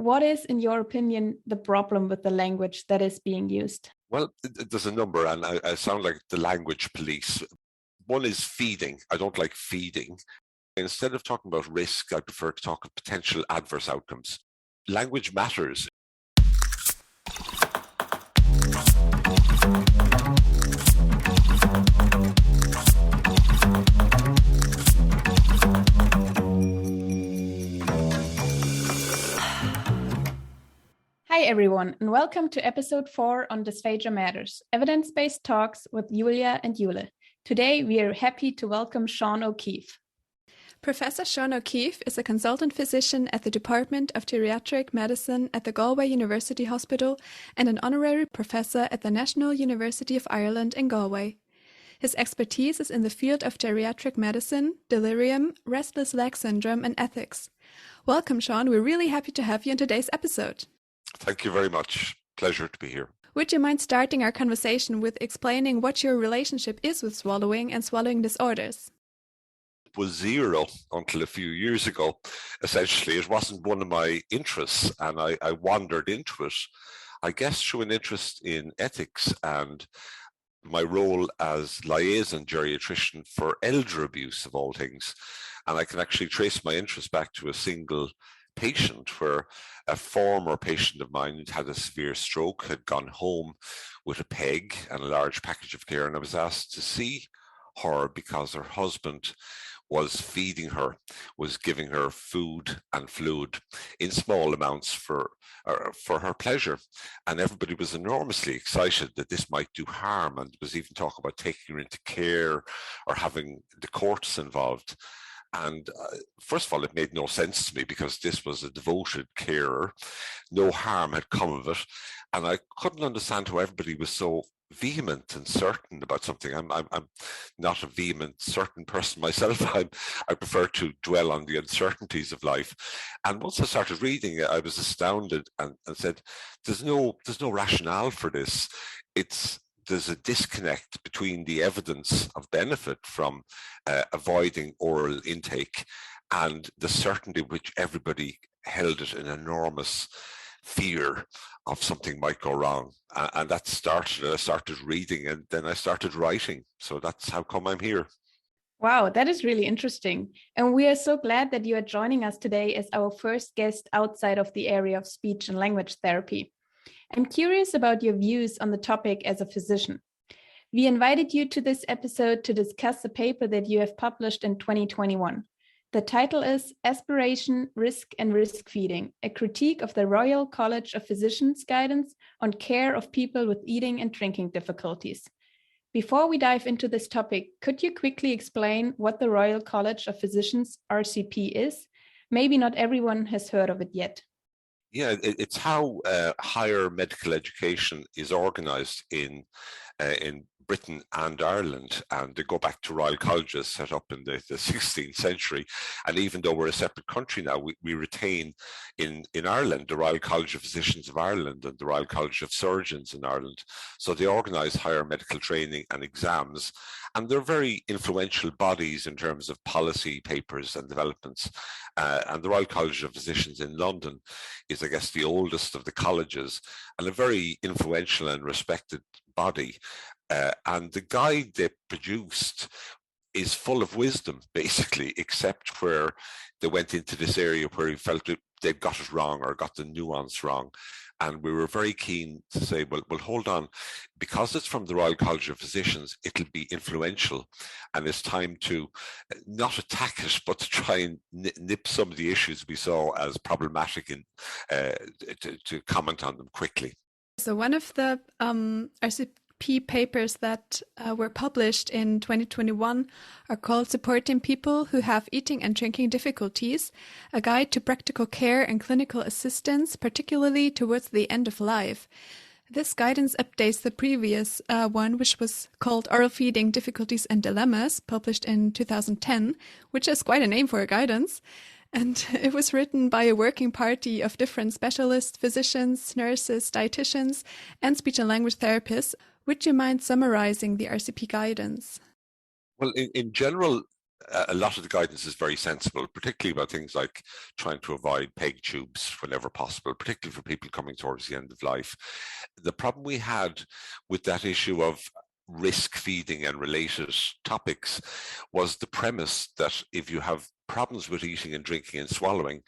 what is, in your opinion, the problem with the language that is being used? Well, there's a number, and I sound like the language police. One is feeding. I don't like feeding. Instead of talking about risk, I prefer to talk of potential adverse outcomes. Language matters. Hi everyone, and welcome to episode 4 on Dysphagia Matters, evidence-based talks with Julia and Jule. Today we are happy to welcome Shaun O'Keeffe. Professor Shaun O'Keeffe is a consultant physician at the Department of Geriatric Medicine at the Galway University Hospital and an honorary professor at the National University of Ireland in Galway. His expertise is in the field of geriatric medicine, delirium, restless leg syndrome, and ethics. Welcome, Shaun. We're really happy to have you in today's episode. Thank you very much. Pleasure to be here. Would you mind starting our conversation with explaining what your relationship is with swallowing and swallowing disorders? It was zero until a few years ago. Essentially, it wasn't one of my interests, and I wandered into it, I guess, through an interest in ethics and my role as liaison geriatrician for elder abuse, of all things. And I can actually trace my interest back to a single patient where a former patient of mine who'd had a severe stroke had gone home with a peg and a large package of care, and I was asked to see her because her husband was feeding her, was giving her food and fluid in small amounts for her pleasure. And everybody was enormously excited that this might do harm, and there was even talk about taking her into care or having the courts involved. And first of all, it made no sense to me because this was a devoted carer. No harm had come of it. And I couldn't understand how everybody was so vehement and certain about something. I'm not a vehement, certain person myself. I prefer to dwell on the uncertainties of life. And once I started reading it, I was astounded and said, there's no rationale for this. There's a disconnect between the evidence of benefit from avoiding oral intake and the certainty which everybody held it in enormous fear of something might go wrong. And that started, I started reading and then I started writing. So that's how come I'm here. Wow, that is really interesting. And we are so glad that you are joining us today as our first guest outside of the area of speech and language therapy. I'm curious about your views on the topic as a physician. We invited you to this episode to discuss a paper that you have published in 2021. The title is Aspiration, Risk and Risk Feeding, a critique of the Royal College of Physicians guidance on care of people with eating and drinking difficulties. Before we dive into this topic, could you quickly explain what the Royal College of Physicians RCP is? Maybe not everyone has heard of it yet. Yeah, it's how higher medical education is organised in Britain and Ireland, and they go back to Royal Colleges set up in the 16th century. And even though we're a separate country now, we retain in Ireland the Royal College of Physicians of Ireland and the Royal College of Surgeons in Ireland. So they organise higher medical training and exams, and they're very influential bodies in terms of policy papers and developments. And the Royal College of Physicians in London is, I guess, the oldest of the colleges and a very influential and respected body. And the guide they produced is full of wisdom, basically, except where they went into this area where he felt that they'd got it wrong or got the nuance wrong. And we were very keen to say, well, hold on, because it's from the Royal College of Physicians, it'll be influential. And it's time to not attack it, but to try and nip some of the issues we saw as problematic and to comment on them quickly. So one of the RCP papers that were published in 2021 are called Supporting People Who Have Eating and Drinking Difficulties, a guide to practical care and clinical assistance, particularly towards the end of life. This guidance updates the previous one, which was called Oral Feeding Difficulties and Dilemmas, published in 2010, which is quite a name for a guidance. And it was written by a working party of different specialists, physicians, nurses, dietitians, and speech and language therapists. Would you mind summarizing the RCP guidance? Well, in general, a lot of the guidance is very sensible, particularly about things like trying to avoid peg tubes whenever possible, particularly for people coming towards the end of life. The problem we had with that issue of risk feeding and related topics was the premise that if you have problems with eating and drinking and swallowing,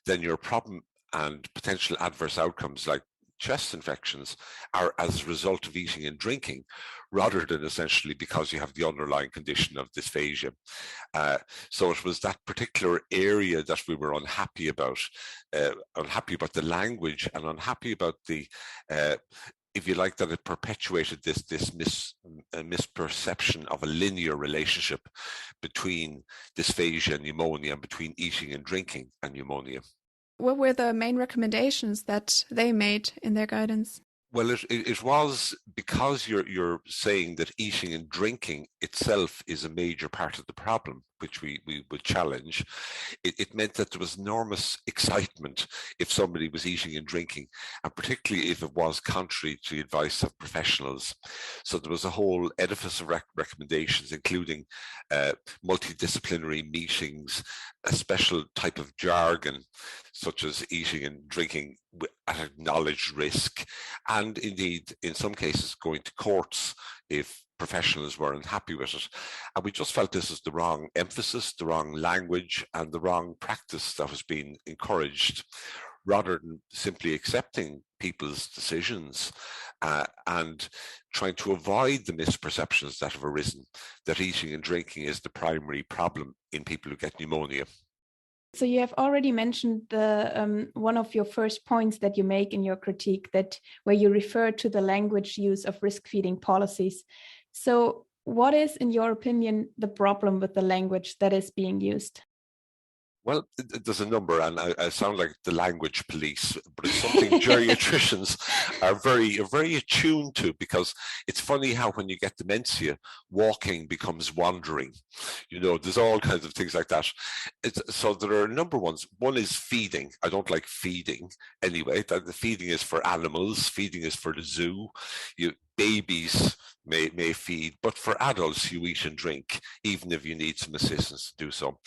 then your problem and potential adverse outcomes like chest infections are as a result of eating and drinking, rather than essentially because you have the underlying condition of dysphagia. So it was that particular area that we were unhappy about the language, and unhappy about the if you like, that it perpetuated this misperception of a linear relationship between dysphagia and pneumonia, and between eating and drinking and pneumonia. What were the main recommendations that they made in their guidance? Well, it was because you're saying that eating and drinking itself is a major part of the problem, which we would challenge. It meant that there was enormous excitement if somebody was eating and drinking, and particularly if it was contrary to the advice of professionals. So there was a whole edifice of recommendations, including multidisciplinary meetings, a special type of jargon, such as eating and drinking at acknowledged risk, and indeed, in some cases, going to courts if professionals were unhappy with it. And we just felt this was the wrong emphasis, the wrong language, and the wrong practice that was being encouraged, rather than simply accepting people's decisions and trying to avoid the misperceptions that have arisen that eating and drinking is the primary problem in people who get pneumonia. So you have already mentioned the one of your first points that you make in your critique, that where you refer to the language use of risk-feeding policies. So what is, in your opinion, the problem with the language that is being used? Well, there's a number, and I sound like the language police, but it's something geriatricians are very attuned to, because it's funny how when you get dementia, walking becomes wandering. You know, there's all kinds of things like that. So there are a number of ones. One is feeding. I don't like feeding anyway. The feeding is for animals. Feeding is for the zoo. Babies may feed, but for adults, you eat and drink, even if you need some assistance to do so.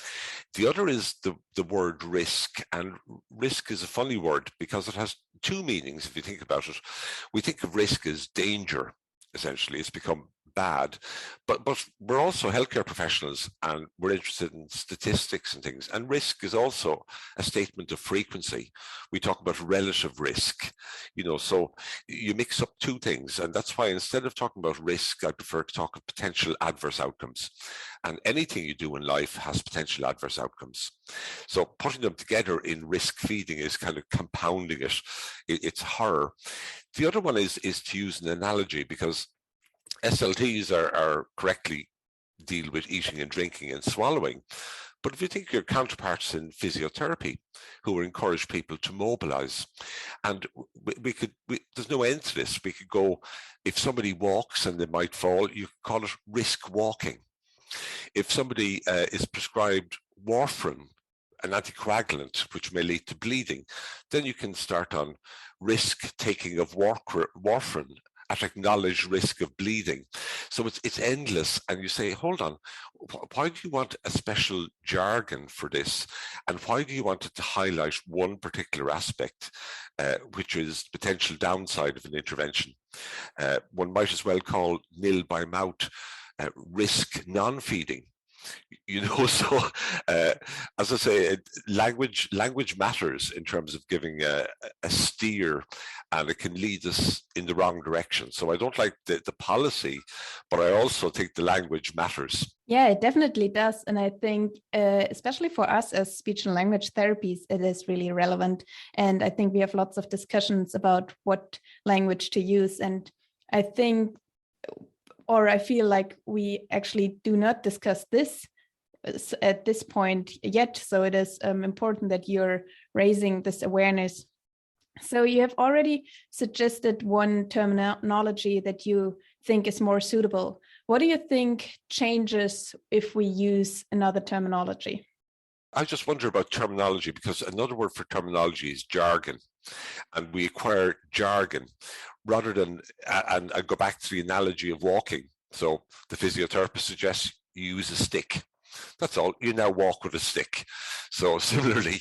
The other is the word risk, and risk is a funny word because it has two meanings if you think about it. We think of risk as danger, essentially. It's become bad, but we're also healthcare professionals, and we're interested in statistics and things, and risk is also a statement of frequency. We talk about relative risk, so you mix up two things, and that's why instead of talking about risk, I prefer to talk of potential adverse outcomes. And anything you do in life has potential adverse outcomes. So putting them together in risk feeding is kind of compounding it. It's horror. The other one is to use an analogy, because SLTs are correctly deal with eating and drinking and swallowing. But if you think of your counterparts in physiotherapy who encourage people to mobilize, and there's no end to this. We could go, if somebody walks and they might fall, you could call it risk walking. If somebody is prescribed warfarin, an anticoagulant, which may lead to bleeding, then you can start on risk taking of warfarin at acknowledged risk of bleeding. So it's endless. And you say, hold on, why do you want a special jargon for this? And why do you want it to highlight one particular aspect, which is potential downside of an intervention? One might as well call nil by mouth risk non-feeding. So as I say, language matters in terms of giving a steer, and it can lead us in the wrong direction. So I don't like the policy, but I also think the language matters. Yeah, it definitely does. And I think, especially for us as speech and language therapies, it is really relevant. And I think we have lots of discussions about what language to use. And I think, or I feel like we actually do not discuss this at this point yet. So it is important that you're raising this awareness. So you have already suggested one terminology that you think is more suitable. What do you think changes if we use another terminology? I just wonder about terminology, because another word for terminology is jargon. And we acquire jargon rather than, and I go back to the analogy of walking. So the physiotherapist suggests you use a stick. That's all. You now walk with a stick. So similarly,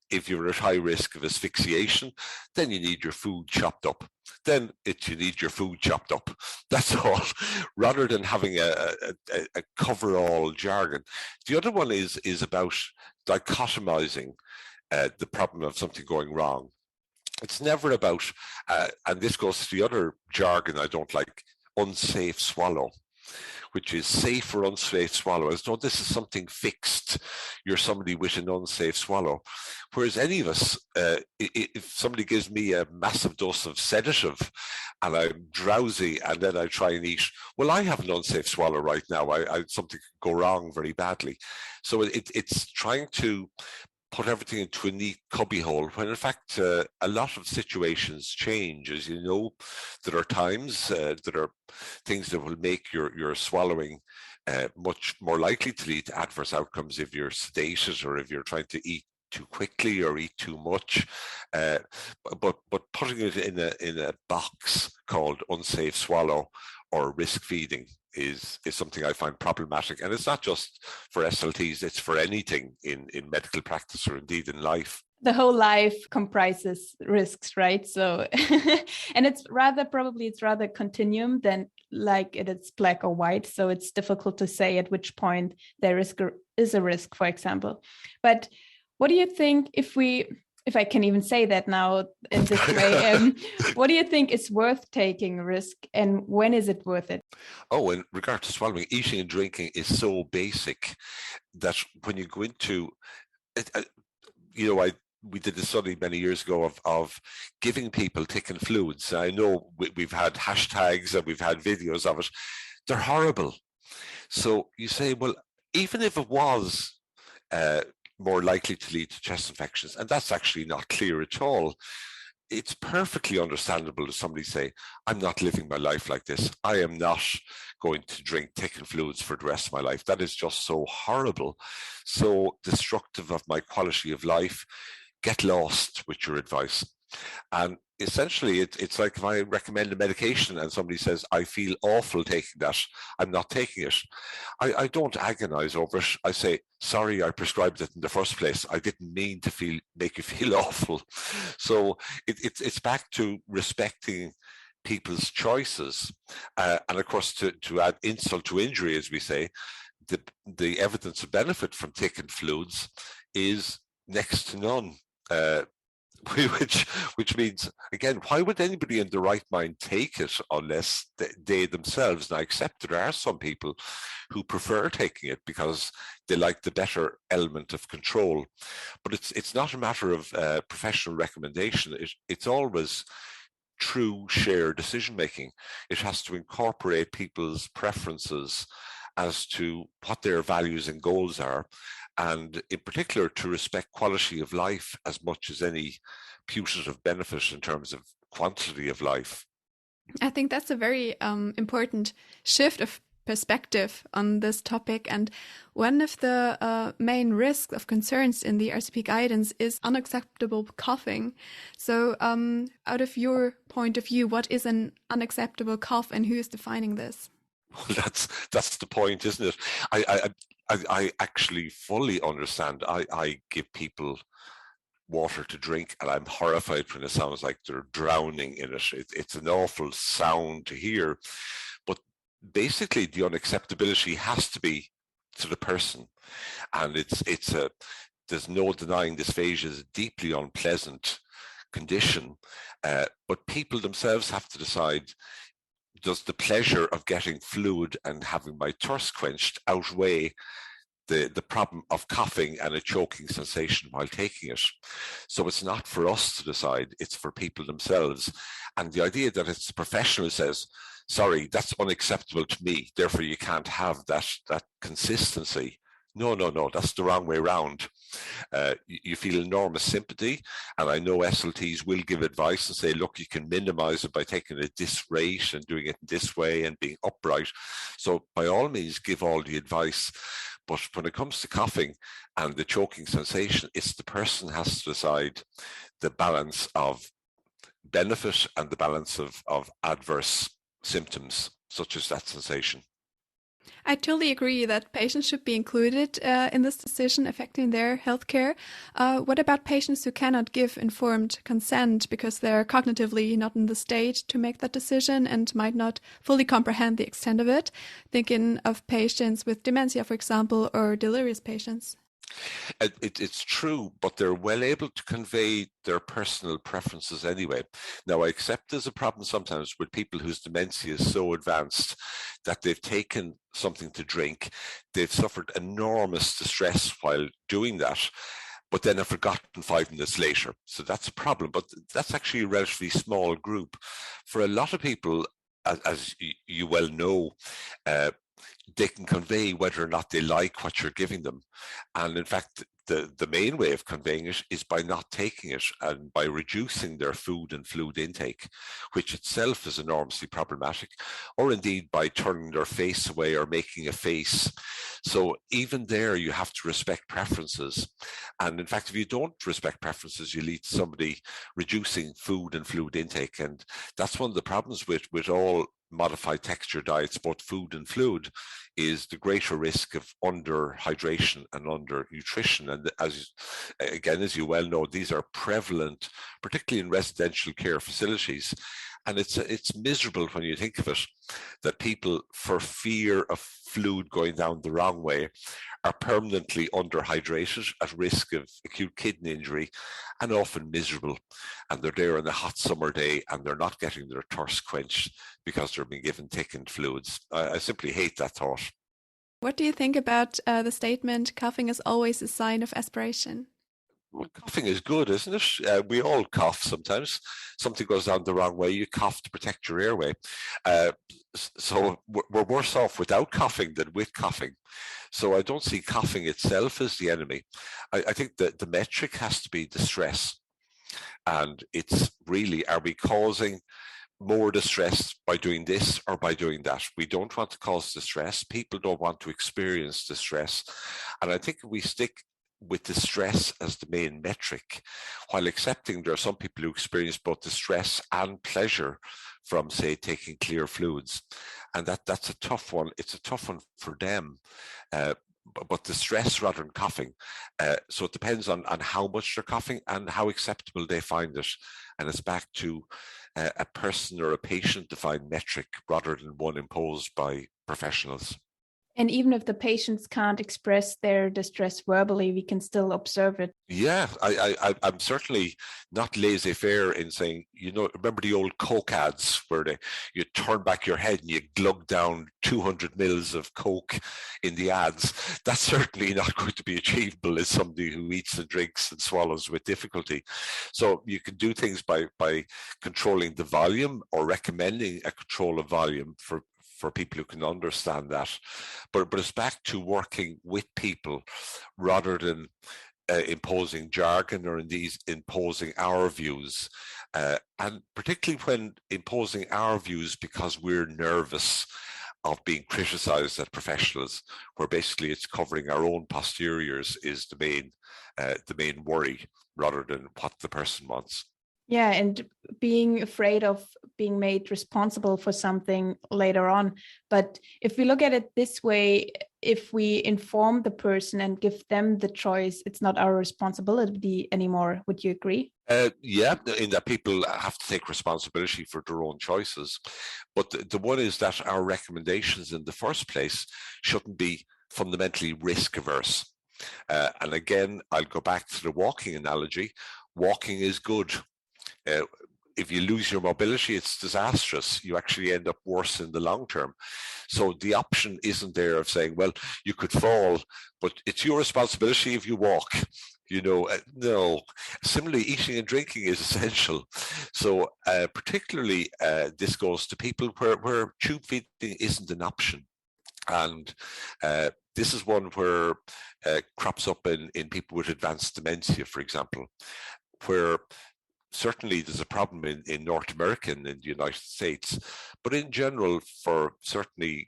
if you're at high risk of asphyxiation, then you need your food chopped up. Then you need your food chopped up. That's all, rather than having a cover-all jargon. The other one is about dichotomizing the problem of something going wrong. It's never about, and this goes to the other jargon I don't like, unsafe swallow, which is safe or unsafe swallow, as though this is something fixed. You're somebody with an unsafe swallow. Whereas any of us, if somebody gives me a massive dose of sedative and I'm drowsy and then I try and eat, well, I have an unsafe swallow right now. Something could go wrong very badly. So it's trying to put everything into a neat cubbyhole, when in fact a lot of situations change. As you know, there are times that are things that will make your swallowing much more likely to lead to adverse outcomes if you're sedated or if you're trying to eat too quickly or eat too much. But putting it in a box called unsafe swallow or risk feeding is something I find problematic. And it's not just for SLTs, it's for anything in medical practice or indeed in life. The whole life comprises risks, right? So, and it's rather continuum than like it's black or white. So it's difficult to say at which point there is a risk, for example. But what do you think, if I can even say that now in this way, what do you think is worth taking a risk and when is it worth it? Oh, in regard to swallowing, eating and drinking is so basic that when you go into it, we did a study many years ago of giving people thickened fluids. I know we've had hashtags and we've had videos of it. They're horrible. So you say, well, even if it was more likely to lead to chest infections, and that's actually not clear at all, it's perfectly understandable to somebody say, I'm not living my life like this. I am not going to drink thickened fluids for the rest of my life. That is just so horrible, so destructive of my quality of life. Get lost with your advice. And essentially, it's like if I recommend a medication and somebody says, I feel awful taking that, I'm not taking it. I don't agonize over it. I say, sorry, I prescribed it in the first place. I didn't mean to make you feel awful. So it's back to respecting people's choices. And of course, to add insult to injury, as we say, the evidence of benefit from thickened fluids is next to none. Which means, again, why would anybody in the right mind take it unless they themselves, and I accept that there are some people who prefer taking it because they like the better element of control, but it's not a matter of professional recommendation. It's always true shared decision making. It has to incorporate people's preferences as to what their values and goals are, and in particular to respect quality of life as much as any putative benefit in terms of quantity of life. I think that's a very important shift of perspective on this topic. And one of the main risks of concerns in the RCP guidance is unacceptable coughing. So out of your point of view, what is an unacceptable cough and who is defining this? Well, that's the point, isn't it? I actually fully understand. I give people water to drink and I'm horrified when it sounds like they're drowning in it. It's an awful sound to hear. But basically the unacceptability has to be to the person. And there's no denying dysphagia is a deeply unpleasant condition. But people themselves have to decide, does the pleasure of getting fluid and having my thirst quenched outweigh the problem of coughing and a choking sensation while taking it? So it's not for us to decide, it's for people themselves. And the idea that it's a professional who says, sorry, that's unacceptable to me, therefore you can't have that consistency. No, that's the wrong way around. You feel enormous sympathy, and I know SLTs will give advice and say, look, you can minimize it by taking it this rate and doing it this way and being upright. So by all means, give all the advice. But when it comes to coughing and the choking sensation, it's the person has to decide the balance of benefit and the balance of adverse symptoms, such as that sensation. I totally agree that patients should be included in this decision affecting their healthcare. What about patients who cannot give informed consent because they're cognitively not in the state to make that decision and might not fully comprehend the extent of it? Thinking of patients with dementia, for example, or delirious patients. It's true, but they're well able to convey their personal preferences anyway. Now, I accept there's a problem sometimes with people whose dementia is so advanced that they've taken something to drink, they've suffered enormous distress while doing that, but then have forgotten 5 minutes later. So that's a problem, but that's actually a relatively small group. For a lot of people, as you well know, they can convey whether or not they like what you're giving them. And in fact, the main way of conveying it is by not taking it and by reducing their food and fluid intake, which itself is enormously problematic, or indeed by turning their face away or making a face. So even there, you have to respect preferences. And in fact, if you don't respect preferences, you lead to somebody reducing food and fluid intake. And that's one of the problems with all modified texture diets, both food and fluid, is the greater risk of underhydration and undernutrition. And as you well know, these are prevalent, particularly in residential care facilities. And it's miserable when you think of it, that people, for fear of fluid going down the wrong way, are permanently underhydrated, at risk of acute kidney injury, and often miserable. And they're there on a hot summer day and they're not getting their thirst quenched because they're being given thickened fluids. I simply hate that thought. What do you think about the statement, coughing is always a sign of aspiration? Well, coughing is good, isn't it? We all cough sometimes. Something goes down the wrong way, you cough to protect your airway. So we're worse off without coughing than with coughing. So I don't see coughing itself as the enemy. I think that the metric has to be distress. And it's really, are we causing more distress by doing this or by doing that? We don't want to cause distress. People don't want to experience distress. And I think if we stick with distress as the main metric, while accepting there are some people who experience both distress and pleasure from, say, taking clear fluids. And that's a tough one. It's a tough one for them. But distress rather than coughing. So it depends on how much they're coughing and how acceptable they find it. And it's back to a person or a patient-defined metric rather than one imposed by professionals. And even if the patients can't express their distress verbally, we can still observe it. Yeah, I'm certainly not laissez-faire in saying, remember the old Coke ads where you turn back your head and you glug down 200 mils of Coke in the ads. That's certainly not going to be achievable as somebody who eats and drinks and swallows with difficulty. So you can do things by controlling the volume or recommending a control of volume for people who can understand that. But it's back to working with people rather than imposing jargon or indeed imposing our views. And particularly when imposing our views because we're nervous of being criticized as professionals, where basically it's covering our own posteriors is the main worry rather than what the person wants. Yeah, and being afraid of being made responsible for something later on. But if we look at it this way, if we inform the person and give them the choice, it's not our responsibility anymore. Would you agree? Yeah, in that people have to take responsibility for their own choices. But the one is that our recommendations in the first place shouldn't be fundamentally risk averse. And again, I'll go back to the walking analogy. Walking is good. If you lose your mobility, it's disastrous. You actually end up worse in the long term. So the option isn't there of saying, well, you could fall, but it's your responsibility if you walk. No. Similarly, eating and drinking is essential. So particularly this goes to people where tube feeding isn't an option. And this is one where crops up in people with advanced dementia, for example, where certainly there's a problem in North America and in the United States, but in general, for certainly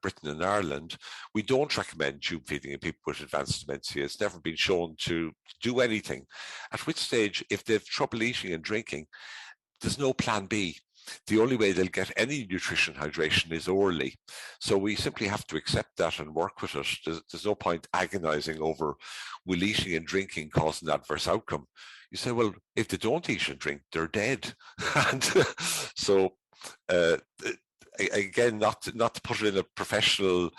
Britain and Ireland, we don't recommend tube feeding in people with advanced dementia. It's never been shown to do anything. At which stage, if they've trouble eating and drinking, there's no plan B. the only way they'll get any nutrition hydration is orally. So we simply have to accept that and work with it. There's no point agonizing over will eating and drinking cause an adverse outcome. You say, well, if they don't eat and drink, they're dead. And so again, not to put it in a professional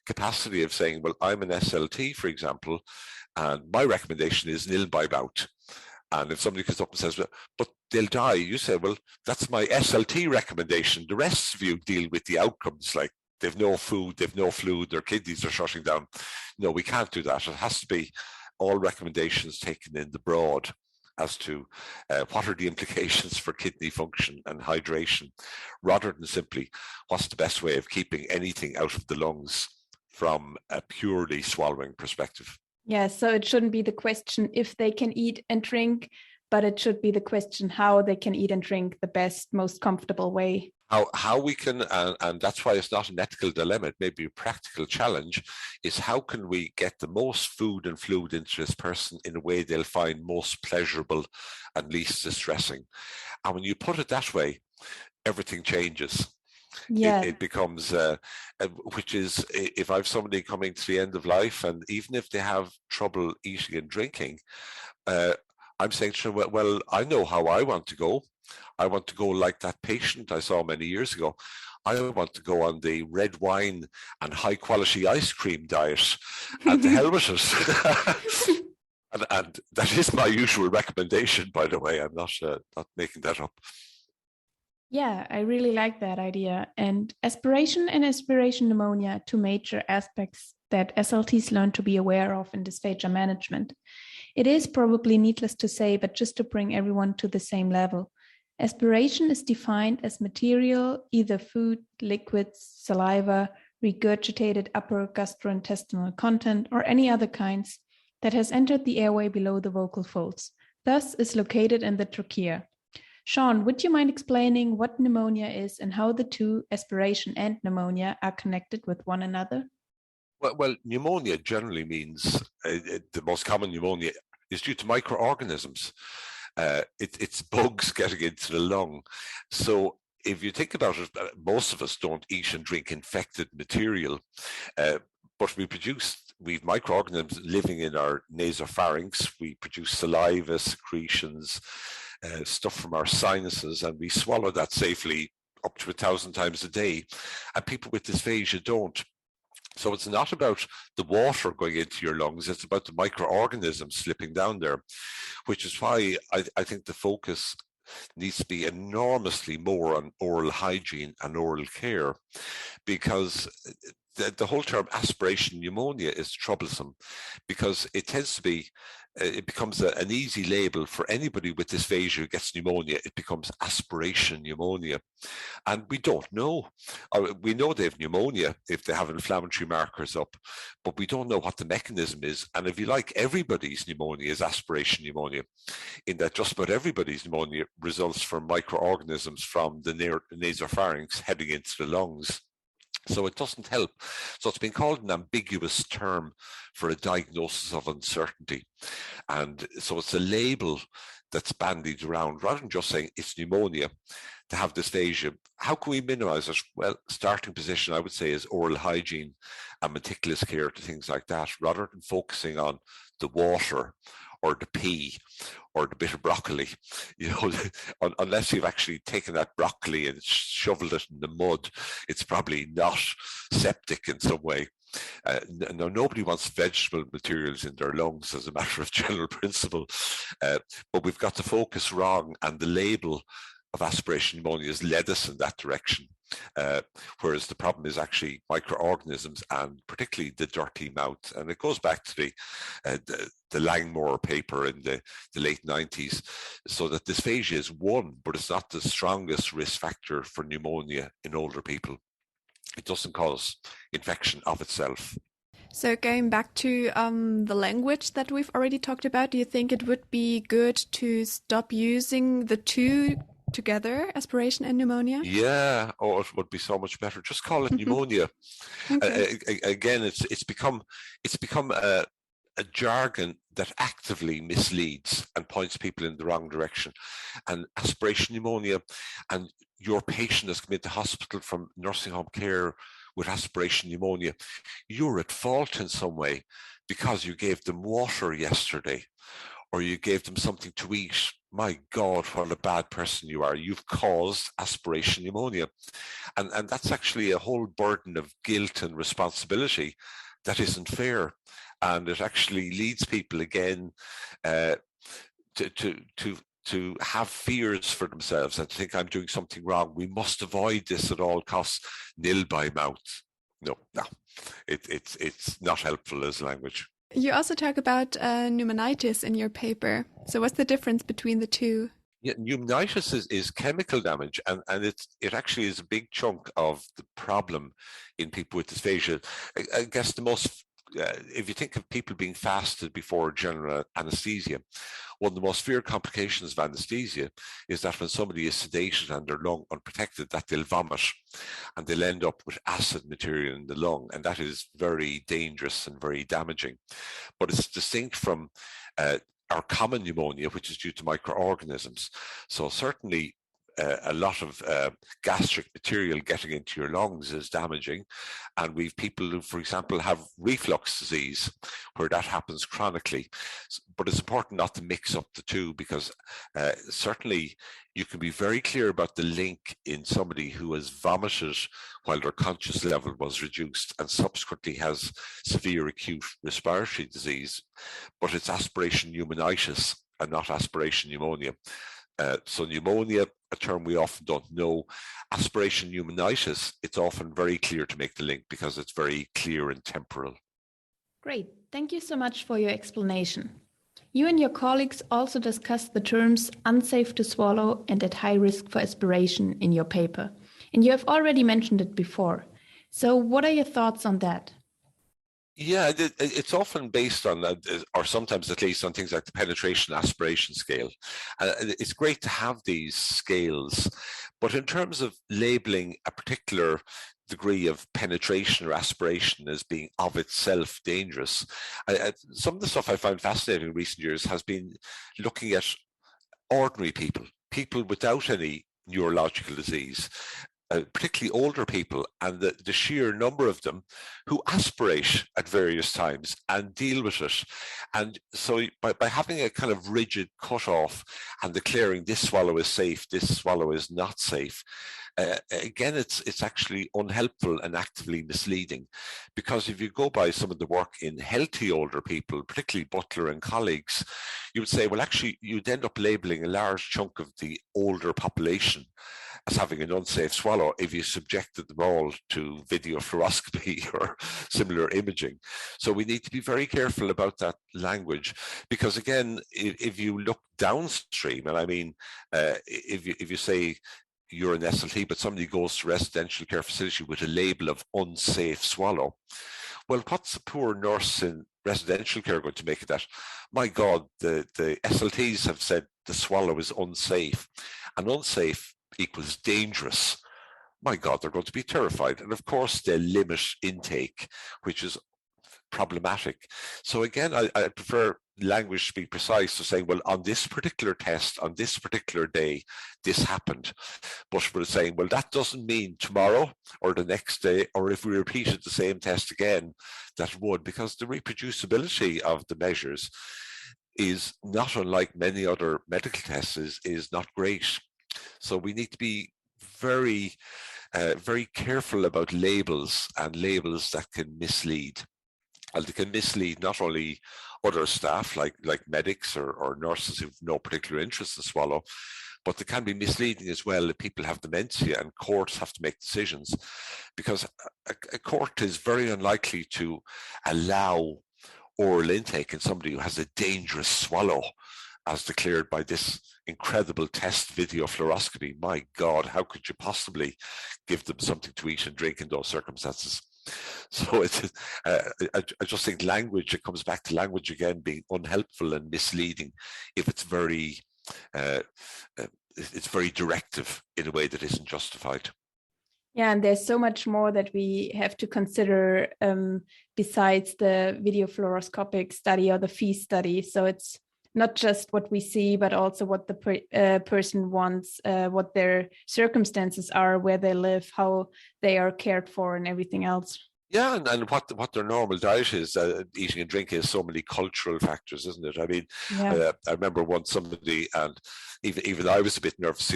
capacity of saying, well, I'm an SLT, for example, and my recommendation is nil by bout. And if somebody comes up and says, well, but they'll die, you say, well, that's my SLT recommendation. The rest of you deal with the outcomes, like they've no food, they've no fluid, their kidneys are shutting down. No, we can't do that. It has to be all recommendations taken in the broad as to what are the implications for kidney function and hydration, rather than simply what's the best way of keeping anything out of the lungs from a purely swallowing perspective. Yeah, so it shouldn't be the question if they can eat and drink, but it should be the question how they can eat and drink the best, most comfortable way. How we can, and that's why it's not an ethical dilemma, it may be a practical challenge, is how can we get the most food and fluid into this person in a way they'll find most pleasurable and least distressing. And when you put it that way, everything changes. Yeah. It becomes, which is, if I have somebody coming to the end of life, and even if they have trouble eating and drinking, I'm saying to them, well, I know how I want to go. I want to go like that patient I saw many years ago. I want to go on the red wine and high quality ice cream diet, and to hell with it. and that is my usual recommendation, by the way. I'm not making that up. Yeah, I really like that idea. And aspiration and aspiration pneumonia are two major aspects that SLTs learn to be aware of in dysphagia management. It is probably needless to say, but just to bring everyone to the same level. Aspiration is defined as material, either food, liquids, saliva, regurgitated upper gastrointestinal content, or any other kinds that has entered the airway below the vocal folds, thus is located in the trachea. Shaun, would you mind explaining what pneumonia is and how the two, aspiration and pneumonia, are connected with one another? Well, pneumonia generally means, the most common pneumonia is due to microorganisms. It's bugs getting into the lung. So if you think about it, most of us don't eat and drink infected material, but we've microorganisms living in our nasopharynx. We produce saliva, secretions, stuff from our sinuses, and we swallow that safely up to 1,000 times a day. And people with dysphagia don't. So it's not about the water going into your lungs, it's about the microorganisms slipping down there, which is why I think the focus needs to be enormously more on oral hygiene and oral care, because the whole term aspiration pneumonia is troublesome, because it tends to be, it becomes an easy label for anybody with dysphagia who gets pneumonia. It becomes aspiration pneumonia. And we don't know. We know they have pneumonia if they have inflammatory markers up, but we don't know what the mechanism is. And if you like, everybody's pneumonia is aspiration pneumonia, in that just about everybody's pneumonia results from microorganisms from the nasopharynx heading into the lungs. So it doesn't help. So it's been called an ambiguous term for a diagnosis of uncertainty. And so it's a label that's bandied around, rather than just saying it's pneumonia. To have dysphagia, how can we minimize it? Well, starting position, I would say, is oral hygiene and meticulous care to things like that, rather than focusing on the water or the pea or the bit of broccoli. You know, unless you've actually taken that broccoli and shoveled it in the mud, it's probably not septic in some way. Now, nobody wants vegetable materials in their lungs as a matter of general principle, but we've got the focus wrong, and the label of aspiration pneumonia has led us in that direction, whereas the problem is actually microorganisms, and particularly the dirty mouth. And it goes back to the Langmore paper in the late 90s, so that dysphagia is one, but it's not the strongest risk factor for pneumonia in older people. It doesn't cause infection of itself. So going back to the language that we've already talked about, do you think it would be good to stop using the two together, aspiration and pneumonia? Yeah, it would be so much better. Just call it pneumonia. Okay. Again, it's become a jargon that actively misleads and points people in the wrong direction. And aspiration pneumonia, and your patient has come into hospital from nursing home care with aspiration pneumonia, you're at fault in some way because you gave them water yesterday or you gave them something to eat. My God, what a bad person you are. You've caused aspiration pneumonia. And that's actually a whole burden of guilt and responsibility that isn't fair. And it actually leads people again to have fears for themselves and think, I'm doing something wrong. We must avoid this at all costs. Nil by mouth. No, it's not helpful as language. You also talk about pneumonitis in your paper. So what's the difference between the two? Yeah, pneumonitis is chemical damage, and it actually is a big chunk of the problem in people with dysphagia. I guess the most, if you think of people being fasted before general anesthesia, one of the most severe complications of anesthesia is that when somebody is sedated and their lung unprotected, that they'll vomit and they'll end up with acid material in the lung, and that is very dangerous and very damaging. But it's distinct from our common pneumonia, which is due to microorganisms. So certainly a lot of gastric material getting into your lungs is damaging. And we've people who, for example, have reflux disease where that happens chronically. But it's important not to mix up the two, because certainly you can be very clear about the link in somebody who has vomited while their conscious level was reduced and subsequently has severe acute respiratory disease, but it's aspiration pneumonitis and not aspiration pneumonia. So pneumonia, a term we often don't know. Aspiration pneumonitis, it's often very clear to make the link because it's very clear and temporal. Great. Thank you so much for your explanation. You and your colleagues also discussed the terms unsafe to swallow and at high risk for aspiration in your paper. And you have already mentioned it before. So what are your thoughts on that? Yeah, it's often based on, or sometimes at least on things like the penetration aspiration scale. It's great to have these scales, but in terms of labeling a particular degree of penetration or aspiration as being of itself dangerous, some of the stuff I found fascinating in recent years has been looking at ordinary people without any neurological disease, particularly older people, and the sheer number of them who aspirate at various times and deal with it. And so by having a kind of rigid cutoff and declaring this swallow is safe, this swallow is not safe, again, it's actually unhelpful and actively misleading, because if you go by some of the work in healthy older people, particularly Butler and colleagues, you would say, well, actually, you'd end up labeling a large chunk of the older population as having an unsafe swallow if you subjected them all to video fluoroscopy or similar imaging. So we need to be very careful about that language, because again, if you look downstream, and I mean, if you say you're an SLT, but somebody goes to residential care facility with a label of unsafe swallow, well, what's the poor nurse in residential care going to make of that? My God, the SLTs have said the swallow is unsafe, and unsafe equals dangerous. My God, they're going to be terrified. And of course, they limit intake, which is problematic. So again, I prefer language to be precise, to saying, well, on this particular test, on this particular day, this happened. But we're saying, well, that doesn't mean tomorrow or the next day, or if we repeated the same test again, that would, because the reproducibility of the measures is not unlike many other medical tests, is not great. So we need to be very, very careful about labels, and labels that can mislead. And they can mislead not only other staff like medics or nurses who have no particular interest in swallow, but they can be misleading as well if people have dementia and courts have to make decisions, because a court is very unlikely to allow oral intake in somebody who has a dangerous swallow, as declared by this incredible test video fluoroscopy. My God, how could you possibly give them something to eat and drink in those circumstances? So it's, I just think language, it comes back to language again being unhelpful and misleading if it's very directive in a way that isn't justified. Yeah, and there's so much more that we have to consider besides the video fluoroscopic study or the fee study. So it's not just what we see, but also what the person wants, what their circumstances are, where they live, how they are cared for, and everything else. Yeah, and what their normal diet is, eating and drinking, is so many cultural factors, isn't it? I mean, Yeah. I remember once somebody, and even I was a bit nervous.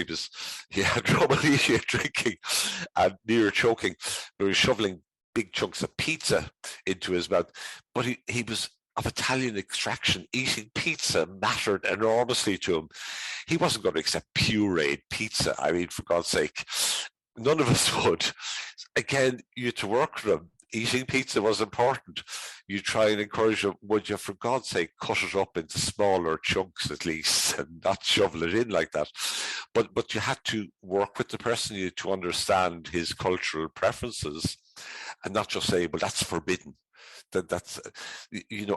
He had trouble eating and drinking, and near choking. He was shoveling big chunks of pizza into his mouth, but he was of Italian extraction. Eating pizza mattered enormously to him. He wasn't going to accept pureed pizza. I mean, for God's sake, none of us would. Again, you had to work with him. Eating pizza was important. You try and encourage him, would you, for God's sake, cut it up into smaller chunks at least, and not shovel it in like that. But you had to work with the person, you had to understand his cultural preferences, and not just say, well, that's forbidden. That's,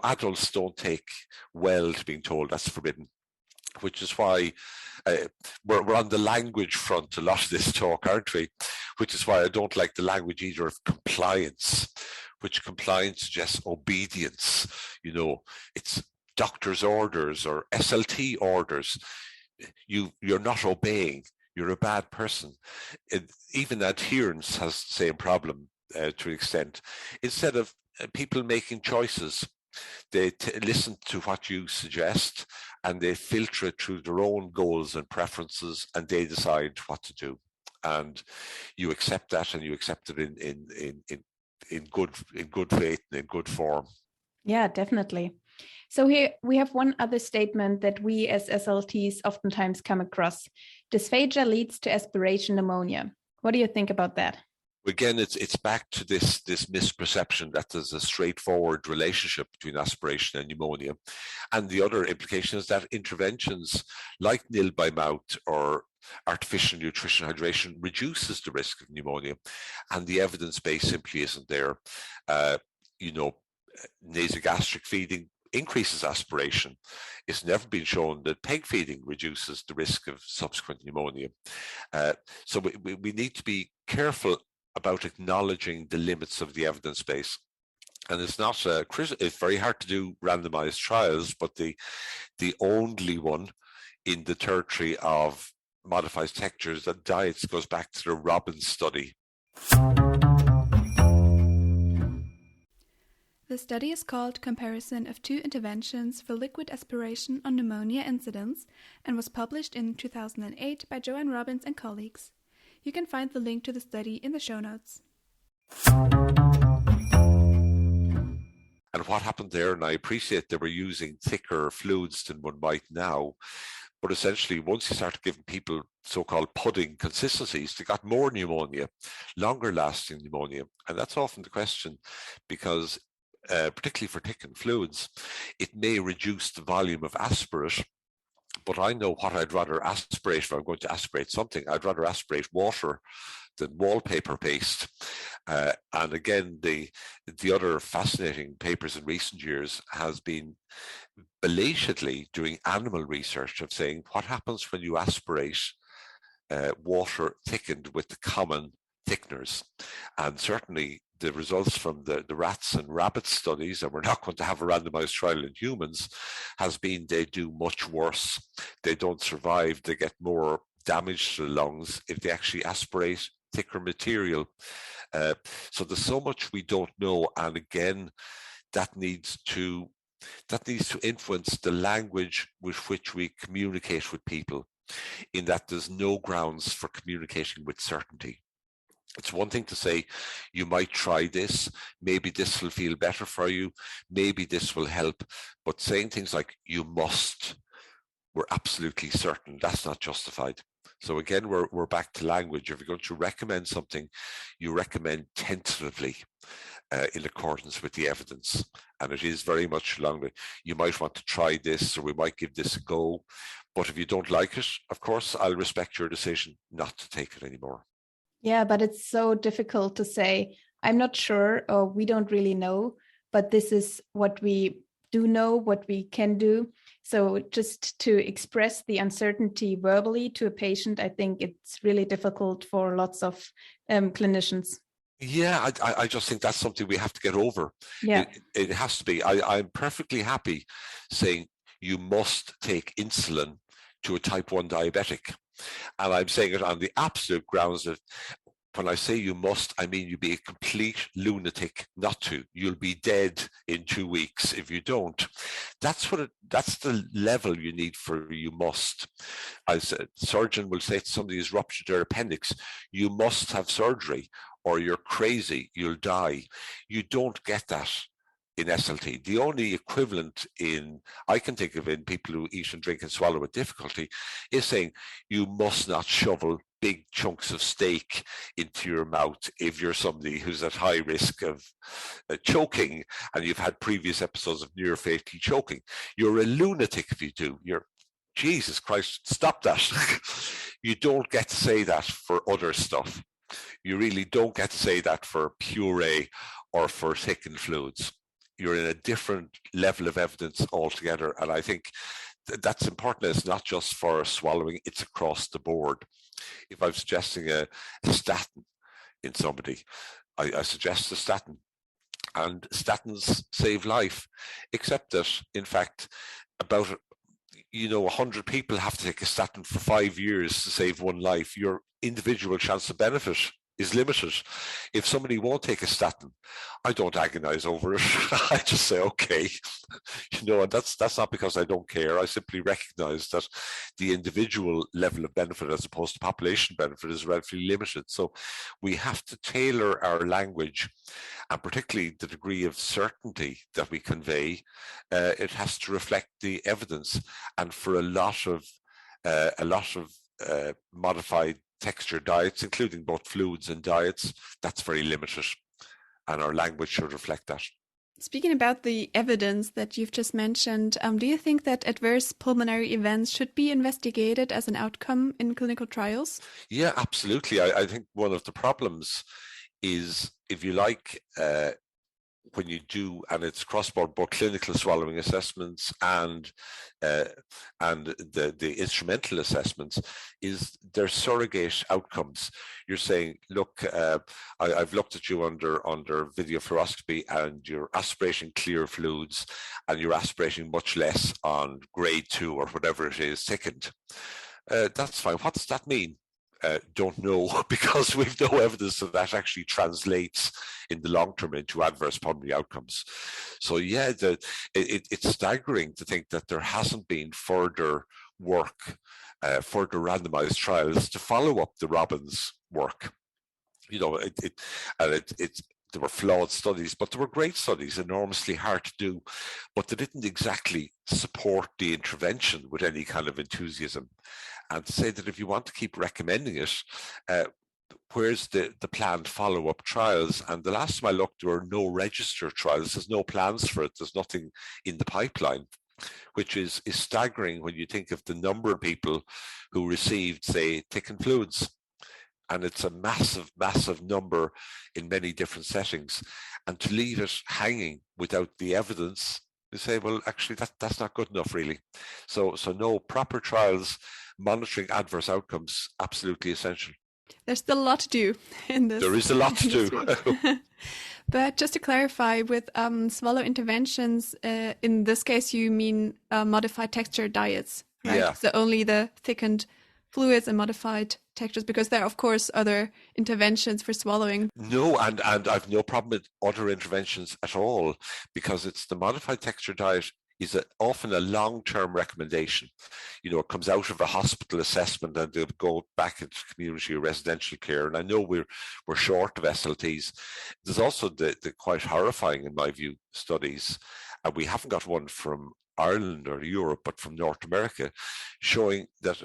adults don't take well to being told that's forbidden. Which is why we're on the language front a lot of this talk, aren't we? Which is why I don't like the language either of compliance, which compliance suggests obedience. It's doctor's orders or SLT orders. You're not obeying. You're a bad person. Even adherence has the same problem to an extent. Instead of people making choices, they listen to what you suggest, and they filter it through their own goals and preferences, and they decide what to do. And you accept that, and you accept it in good faith and in good form. Yeah, definitely. So here we have one other statement that we as SLTs oftentimes come across. Dysphagia leads to aspiration pneumonia. What do you think about that? Again, it's back to this misperception that there's a straightforward relationship between aspiration and pneumonia. And the other implication is that interventions like nil by mouth or artificial nutrition hydration reduces the risk of pneumonia, and the evidence base simply isn't there. Nasogastric feeding increases aspiration. It's never been shown that peg feeding reduces the risk of subsequent pneumonia. So we need to be careful about acknowledging the limits of the evidence base. And it's not it's very hard to do randomized trials, but the only one in the territory of modified textures and diets goes back to the Robbins study. The study is called Comparison of Two Interventions for Liquid Aspiration on Pneumonia Incidence and was published in 2008 by Joanne Robbins and colleagues. You can find the link to the study in the show notes. And what happened there, and I appreciate they were using thicker fluids than one might now, but essentially once you started giving people so-called pudding consistencies, they got more pneumonia, longer lasting pneumonia. And that's often the question, because particularly for thickened fluids, it may reduce the volume of aspirate. But I know what I'd rather aspirate. If I'm going to aspirate something, I'd rather aspirate water than wallpaper paste. And again, the other fascinating papers in recent years has been belatedly doing animal research of saying what happens when you aspirate water thickened with the common thickeners. And certainly the results from the rats and rabbit studies, and we're not going to have a randomized trial in humans, has been they do much worse. They don't survive. They get more damage to the lungs if they actually aspirate thicker material. So there's so much we don't know. And again, that needs to influence the language with which we communicate with people, in that there's no grounds for communicating with certainty. It's one thing to say, you might try this, maybe this will feel better for you, maybe this will help, but saying things like, you must, we're absolutely certain, that's not justified. So again, we're back to language. If you're going to recommend something, you recommend tentatively in accordance with the evidence. And it is very much along the, you might want to try this, or we might give this a go. But if you don't like it, of course, I'll respect your decision not to take it anymore. Yeah, but it's so difficult to say, I'm not sure, or we don't really know, but this is what we do know what we can do. So just to express the uncertainty verbally to a patient, I think it's really difficult for lots of clinicians. Yeah, I just think that's something we have to get over. Yeah. It has to be. I'm perfectly happy saying you must take insulin to a type 1 diabetic. And I'm saying it on the absolute grounds that when I say you must, I mean you'd be a complete lunatic not to. You'll be dead in 2 weeks if you don't. That's the level you need for you must. As a surgeon will say to somebody who's ruptured their appendix, you must have surgery or you're crazy, you'll die. You don't get that in SLT. The only equivalent I can think of in people who eat and drink and swallow with difficulty is saying you must not shovel big chunks of steak into your mouth if you're somebody who's at high risk of choking and you've had previous episodes of near fatal choking. You're a lunatic if you do. Jesus Christ, stop that. You don't get to say that for other stuff. You really don't get to say that for puree or for thickened fluids. You're in a different level of evidence altogether. And I think that's important. It's not just for swallowing, it's across the board. If I'm suggesting a statin in somebody, I suggest a statin. And statins save life, except that, in fact, about 100 people have to take a statin for 5 years to save one life. Your individual chance of benefit is limited. If somebody won't take a statin, I don't agonize over it. I just say, okay, and that's not because I don't care. I simply recognize that the individual level of benefit as opposed to population benefit is relatively limited. So we have to tailor our language, and particularly the degree of certainty that we convey. It has to reflect the evidence. And for a lot of modified texture diets, including both fluids and diets, that's very limited, and our language should reflect that. Speaking about the evidence that you've just mentioned, do you think that adverse pulmonary events should be investigated as an outcome in clinical trials? Yeah, absolutely. I think one of the problems is, if you like, when you do, and it's cross-board, both clinical swallowing assessments and the instrumental assessments, is their surrogate outcomes. You're saying, look, I've looked at you under video fluoroscopy, and you're aspirating clear fluids, and you're aspirating much less on grade 2 or whatever it is, thickened. That's fine. What does that mean? Don't know, because we've no evidence that actually translates in the long term into adverse pulmonary outcomes. So yeah, it's staggering to think that there hasn't been further work, further randomized trials to follow up the Robbins work. There were flawed studies, but there were great studies, enormously hard to do, but they didn't exactly support the intervention with any kind of enthusiasm. And to say that if you want to keep recommending it, where's the planned follow-up trials? And the last time I looked, there were no register trials. There's no plans for it. There's nothing in the pipeline, which is staggering when you think of the number of people who received, say, thickened fluids. And it's a massive, massive number in many different settings. And to leave it hanging without the evidence, you say, well, actually, that's not good enough, really. So no, proper trials monitoring adverse outcomes, absolutely essential. There's still a lot to do in this. There is a lot to do. But just to clarify, with swallow interventions, in this case, you mean modified texture diets, right? Yeah. So only the thickened fluids and modified textures, because there are, of course, other interventions for swallowing. No, and I've no problem with other interventions at all, because it's the modified texture diet is often a long-term recommendation. It comes out of a hospital assessment and they'll go back into community or residential care. And I know we're short of SLTs. There's also the quite horrifying, in my view, studies, and we haven't got one from Ireland or Europe, but from North America, showing that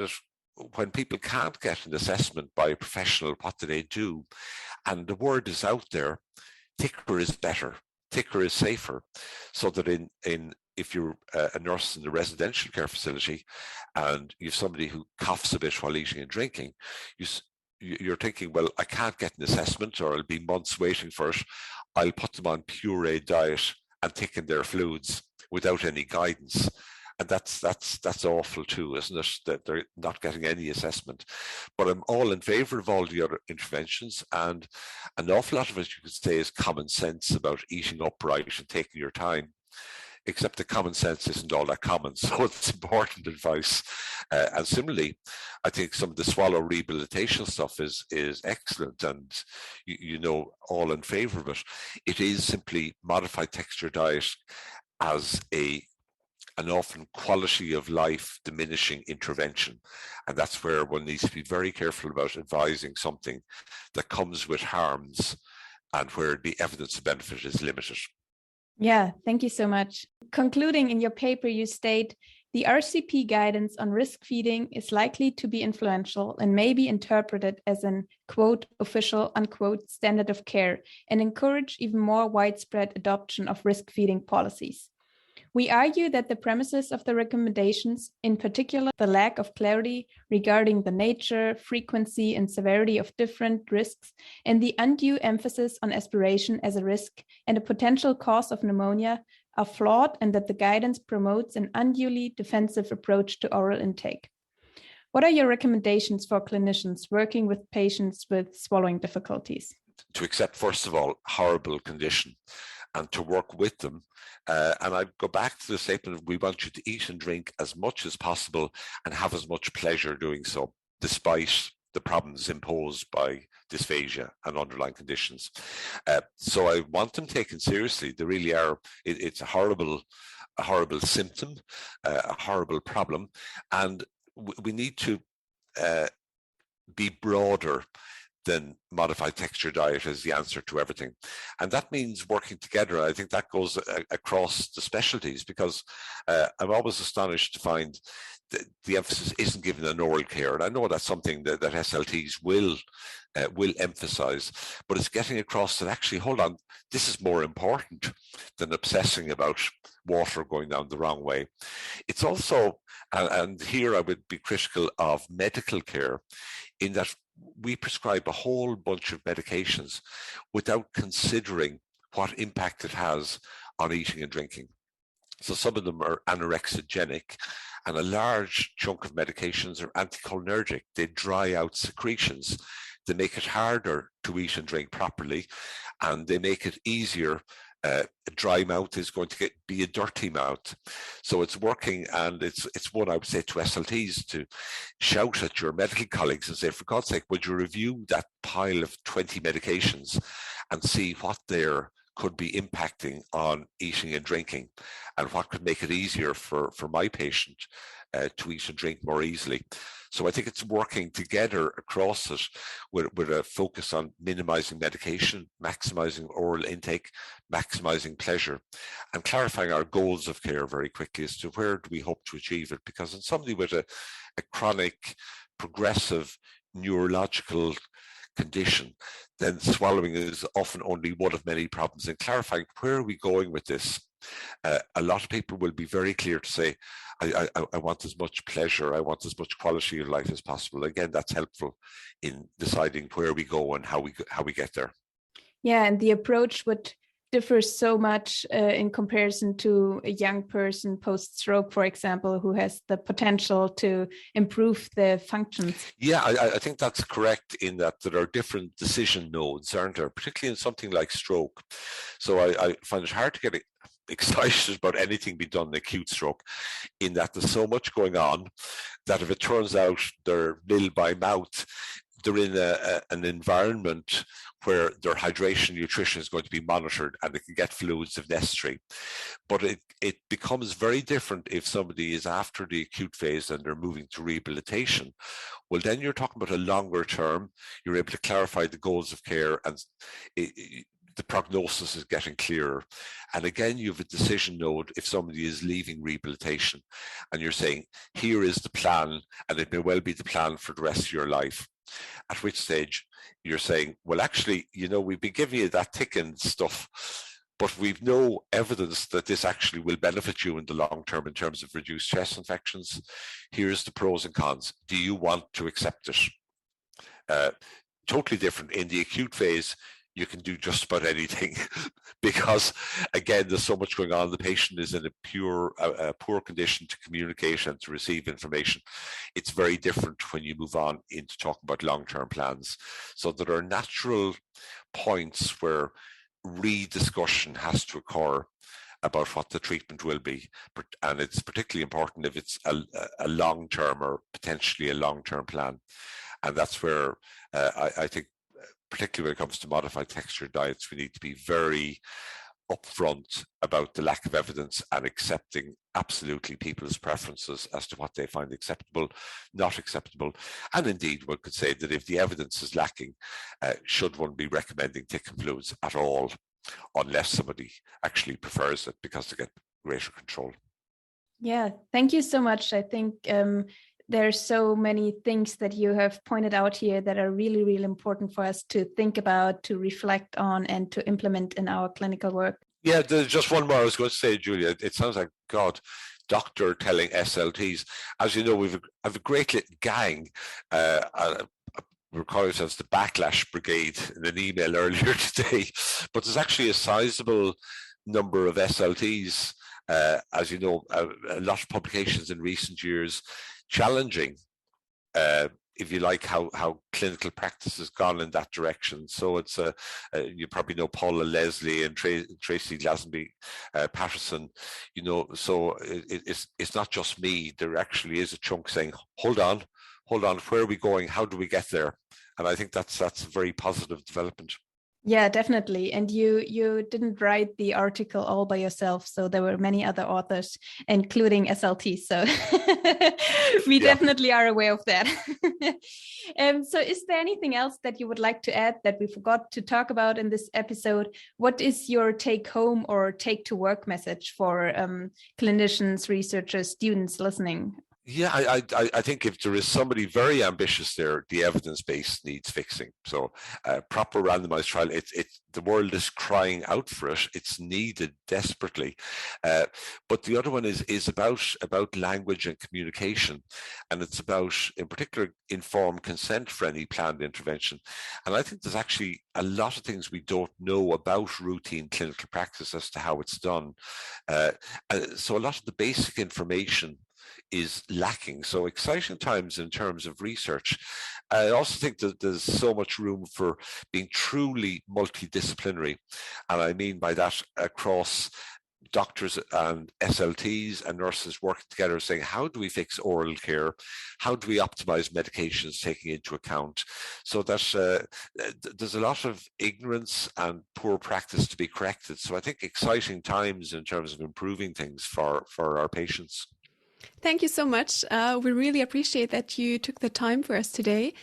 when people can't get an assessment by a professional, what do they do? And the word is out there, thicker is better, thicker is safer. So that if you're a nurse in a residential care facility and you have somebody who coughs a bit while eating and drinking, you're thinking, well, I can't get an assessment, or I'll be months waiting for it. I'll put them on puree diet and thicken their fluids, without any guidance. And that's awful too, isn't it? That they're not getting any assessment. But I'm all in favor of all the other interventions, and an awful lot of it, you could say, is common sense about eating upright and taking your time. Except that common sense isn't all that common, so it's important advice. And similarly, I think some of the swallow rehabilitation stuff is excellent, and all in favor of it. It is simply modified texture diet as an often quality of life diminishing intervention. And that's where one needs to be very careful about advising something that comes with harms and where the evidence of benefit is limited. Yeah, thank you so much. Concluding in your paper, you state, the RCP guidance on risk feeding is likely to be influential and may be interpreted as an, quote, official, unquote, standard of care and encourage even more widespread adoption of risk feeding policies. We argue that the premises of the recommendations, in particular the lack of clarity regarding the nature, frequency, and severity of different risks, and the undue emphasis on aspiration as a risk and a potential cause of pneumonia, are flawed, and that the guidance promotes an unduly defensive approach to oral intake. What are your recommendations for clinicians working with patients with swallowing difficulties? To accept, first of all, horrible condition, and to work with them. And I go back to the statement, we want you to eat and drink as much as possible and have as much pleasure doing so, despite the problems imposed by dysphagia and underlying conditions. So I want them taken seriously. They really are. It's a horrible symptom, a horrible problem. And we need to be broader than modified texture diet as the answer to everything. And that means working together. I think that goes across the specialties, because I'm always astonished to find that the emphasis isn't given on oral care. And I know that's something that SLTs will emphasize, but it's getting across that actually, hold on, this is more important than obsessing about water going down the wrong way. It's also, and here I would be critical of medical care, in that we prescribe a whole bunch of medications without considering what impact it has on eating and drinking. So some of them are anorexigenic, and a large chunk of medications are anticholinergic. They dry out secretions. They make it harder to eat and drink properly, and they make it easier. A dry mouth is going to be a dirty mouth. So it's working, and it's what I would say to SLTs, to shout at your medical colleagues and say, for God's sake, would you review that pile of 20 medications and see what there could be impacting on eating and drinking, and what could make it easier for my patient to eat and drink more easily. So I think it's working together across it with a focus on minimizing medication, maximizing oral intake, maximizing pleasure, and clarifying our goals of care very quickly as to where do we hope to achieve it. Because in somebody with a chronic, progressive neurological condition, then swallowing is often only one of many problems. And clarifying where are we going with this. A lot of people will be very clear to say, I want as much pleasure, I want as much quality of life as possible. Again, that's helpful in deciding where we go and how we get there. Yeah, and the approach would differ so much in comparison to a young person post-stroke, for example, who has the potential to improve the functions. Yeah, I think that's correct, in that there are different decision nodes, aren't there, particularly in something like stroke. So I find it hard to get excited about anything being done in acute stroke, in that there's so much going on that if it turns out they're nil by mouth, they're in an environment where their hydration, nutrition is going to be monitored, and they can get fluids if necessary. But it becomes very different if somebody is after the acute phase and they're moving to rehabilitation. Well, then you're talking about a longer term. You're able to clarify the goals of care, and the prognosis is getting clearer. And again, you have a decision node if somebody is leaving rehabilitation, and you're saying, here is the plan, and it may well be the plan for the rest of your life. At which stage you're saying, well, actually, we've been giving you that thickened stuff, but we've no evidence that this actually will benefit you in the long term in terms of reduced chest infections. Here's the pros and cons. Do you want to accept it? Totally different. In the acute phase, you can do just about anything because, again, there's so much going on. The patient is in a poor condition to communicate and to receive information. It's very different when you move on into talking about long-term plans. So there are natural points where rediscussion has to occur about what the treatment will be. And it's particularly important if it's a long-term or potentially a long-term plan. And that's where I think, particularly when it comes to modified texture diets, we need to be very upfront about the lack of evidence and accepting absolutely people's preferences as to what they find acceptable, not acceptable. And indeed, one could say that if the evidence is lacking, should one be recommending thickened fluids at all, unless somebody actually prefers it because they get greater control. Yeah, thank you so much. I think there's so many things that you have pointed out here that are really, really important for us to think about, to reflect on, and to implement in our clinical work. Yeah, there's just one more I was going to say, Julia. It sounds like, God, doctor telling SLTs. As you know, we have a great little gang. We call ourselves the Backlash Brigade in an email earlier today, but there's actually a sizable number of SLTs. As you know, a lot of publications in recent years challenging, if you like, how clinical practice has gone in that direction. So it's you probably know Paula Leslie and Tracy Glastonbury Patterson. You know, so it's not just me. There actually is a chunk saying, hold on, where are we going? How do we get there? And I think that's a very positive development. Yeah, definitely. And you didn't write the article all by yourself. So there were many other authors, including SLT. So we definitely are aware of that. So is there anything else that you would like to add that we forgot to talk about in this episode? What is your take home or take to work message for clinicians, researchers, students listening? Yeah, I think if there is somebody very ambitious there, the evidence base needs fixing. So proper randomized trial, the world is crying out for it. It's needed desperately. But the other one is about language and communication. And it's about, in particular, informed consent for any planned intervention. And I think there's actually a lot of things we don't know about routine clinical practice as to how it's done. So a lot of the basic information is lacking. So exciting times in terms of research. I also think that there's so much room for being truly multidisciplinary. And I mean by that across doctors and SLTs and nurses working together saying, how do we fix oral care? How do we optimize medications taking into account? So that there's a lot of ignorance and poor practice to be corrected. So I think exciting times in terms of improving things for our patients. Thank you so much. We really appreciate that you took the time for us today.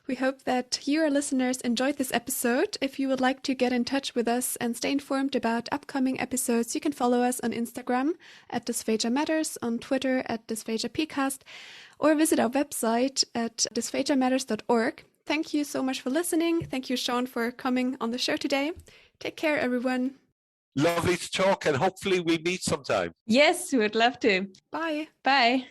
We hope that you, our listeners, enjoyed this episode. If you would like to get in touch with us and stay informed about upcoming episodes, you can follow us on Instagram at Dysphagia Matters, on Twitter at DysphasiaPcast, or visit our website at dysphagiamatters.org. Thank you so much for listening. Thank you, Shaun, for coming on the show today. Take care, everyone. Lovely to talk, and hopefully we'll meet sometime. Yes, we would love to. Bye. Bye.